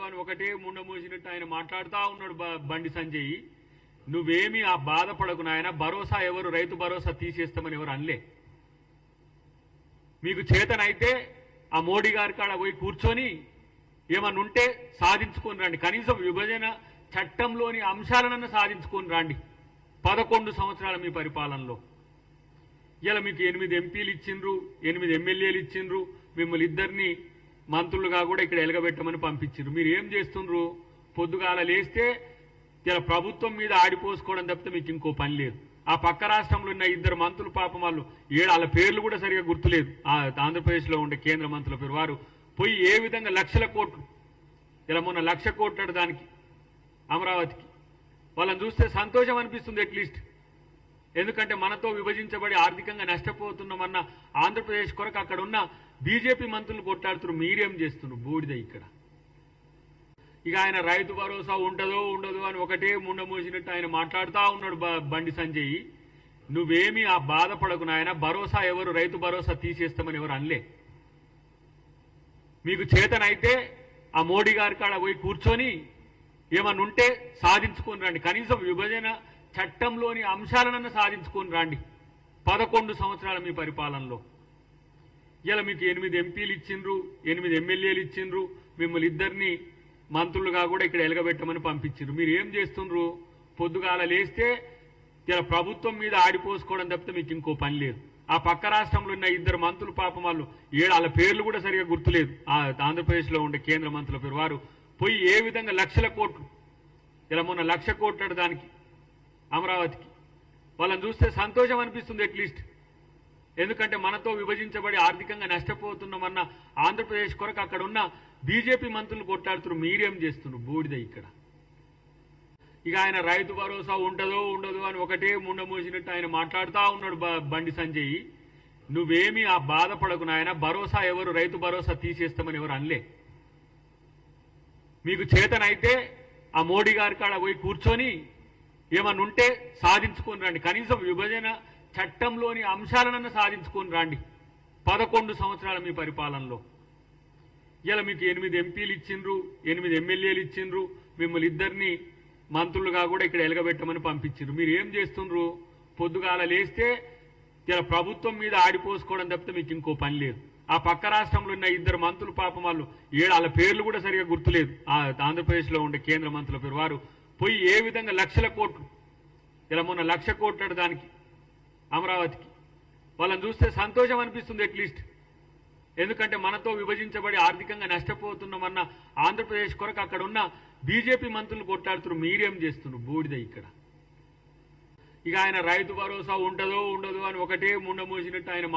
అని ఒకటే ముండ మోసినట్టు ఆయన మాట్లాడుతూ ఉన్నాడు బండి సంజయ్. నువ్వేమీ ఆ బాధపడకు నాయన, భరోసా ఎవరు రైతు భరోసా తీసేస్తామని ఎవరు అనలే. మీకు చేతనైతే ఆ మోడీ గారి కాడ పోయి కూర్చొని ఏమన్నా ఉంటే సాధించుకొని రండి. కనీసం విభజన చట్టంలోని అంశాలనన్నా సాధించుకొని రండి 11 సంవత్సరాల మీ పరిపాలనలో. ఇలా మీకు 8 ఎంపీలు ఇచ్చిండ్రు, 8 ఎమ్మెల్యేలు ఇచ్చిండ్రు, మిమ్మల్ని ఇద్దరిని మంత్రులుగా కూడా ఇక్కడ ఎలగబెట్టమని పంపించిండ్రు. మీరు ఏం చేస్తుండ్రు? పొద్దుగాల లేస్తే ఇలా ప్రభుత్వం మీద ఆడిపోసుకోవడం తప్పితే మీకు ఇంకో పని లేదు. ఆ పక్క రాష్ట్రంలో ఉన్న 2 మంత్రులు పాపం వాళ్ళు వాళ్ళ పేర్లు కూడా సరిగా గుర్తులేదు. ఆంధ్రప్రదేశ్లో ఉండే కేంద్ర మంత్రుల పేరు. వారు పోయి ఏ విధంగా లక్షల కోట్లు, ఇలా మొన్న 1,00,000 కోట్లు దానికి అమరావతికి, వాళ్ళని చూస్తే సంతోషం అనిపిస్తుంది అట్లీస్ట్. ఎందుకంటే మనతో విభజించబడి ఆర్థికంగా నష్టపోతున్నామన్న ఆంధ్రప్రదేశ్ కొరకు అక్కడ ఉన్న బీజేపీ మంత్రులు కొట్లాడుతున్నారు. మీరేం చేస్తున్నారు? బూడిద ఇక్కడ. ఇక ఆయన రైతు భరోసా ఉంటుందో ఉండదో అని ఒకటే ముండ మోసినట్టు ఆయన మాట్లాడుతూ ఉన్నాడు బండి సంజయ్. నువ్వేమీ ఆ బాధపడకు నాయన, భరోసా ఎవరు రైతు భరోసా తీసేస్తామని ఎవరు అనలే. మీకు చేతనైతే ఆ మోడీ గారి కాడ పోయి కూర్చొని ఏమన్నా ఉంటే సాధించుకొని రండి. కనీసం విభజన చట్టంలోని అంశాలనన్నా సాధించుకొని రండి 11 సంవత్సరాల మీ పరిపాలనలో. ఇలా మీకు 8 ఎంపీలు ఇచ్చిండ్రు, 8 ఎమ్మెల్యేలు ఇచ్చిండ్రు, మిమ్మల్ని ఇద్దరిని మంత్రులుగా కూడా ఇక్కడ ఎలగబెట్టమని పంపించిండ్రు. మీరు ఏం చేస్తుండ్రు? పొద్దుగాల లేస్తే ఇలా ప్రభుత్వం మీద ఆడిపోసుకోవడం తప్పితే మీకు ఇంకో పని లేదు. ఆ పక్క రాష్ట్రంలో ఉన్న 2 మంత్రులు పాపం వాళ్ళు వాళ్ళ పేర్లు కూడా సరిగా గుర్తులేదు. ఆంధ్రప్రదేశ్లో ఉండే కేంద్ర మంత్రుల పేరు. వారు పోయి ఏ విధంగా లక్షల కోట్లు, ఇలా మొన్న 1,00,000 కోట్లు దానికి అమరావతికి, వాళ్ళని చూస్తే సంతోషం అనిపిస్తుంది అట్లీస్ట్. ఎందుకంటే మనతో విభజించబడి ఆర్థికంగా నష్టపోతున్నామన్న ఆంధ్రప్రదేశ్ కొరకు అక్కడ ఉన్న బీజేపీ మంత్రులు కొట్లాడుతున్నారు. మీరేం చేస్తున్నారు? బూడిద ఇక్కడ. ఇక ఆయన రైతు భరోసా ఉంటుందో ఉండదో అని ఒకటే ముండ మోసినట్టు ఆయన మాట్లాడుతూ ఉన్నాడు బండి సంజయ్. నువ్వేమీ ఆ బాధపడకు నాయన, భరోసా ఎవరు రైతు భరోసా తీసేస్తామని ఎవరు అనలే. మీకు చేతనైతే ఆ మోడీ గారి కాడ పోయి కూర్చొని ఏమన్నా ఉంటే సాధించుకొని రండి. కనీసం విభజన చట్టంలోని అంశాలనన్నా సాధించుకొని రండి 11 సంవత్సరాల మీ పరిపాలనలో. ఇలా మీకు 8 ఎంపీలు ఇచ్చిండ్రు, 8 ఎమ్మెల్యేలు ఇచ్చిండ్రు, మిమ్మల్ని ఇద్దరిని మంత్రులుగా కూడా ఇక్కడ ఎలగబెట్టమని పంపించిండ్రు. మీరు ఏం చేస్తుండ్రు? పొద్దుగాల లేస్తే ఇలా ప్రభుత్వం మీద ఆడిపోసుకోవడం తప్పితే మీకు ఇంకో పని లేదు. ఆ పక్క రాష్ట్రంలో ఉన్న 2 మంత్రులు పాపం వాళ్ళు వాళ్ళ పేర్లు కూడా సరిగా గుర్తులేదు. ఆంధ్రప్రదేశ్లో ఉండే కేంద్ర మంత్రుల పేరు. వారు పోయి ఏ విధంగా లక్షల కోట్లు, ఇలా మొన్న 1,00,000 కోట్లు దానికి అమరావతికి, వాళ్ళని చూస్తే సంతోషం అనిపిస్తుంది అట్లీస్ట్. ఎందుకంటే మనతో విభజించబడి ఆర్థికంగా నష్టపోతున్నామన్న ఆంధ్రప్రదేశ్ కొరకు అక్కడ ఉన్న బీజేపీ మంత్రులు కొట్లాడుతున్నారు. మీరేం చేస్తున్నారు? బూడిద ఇక్కడ. ఇక ఆయన రైతు భరోసా ఉంటుందో ఉండదో అని ఒకటే ముండ మోసినట్టు ఆయన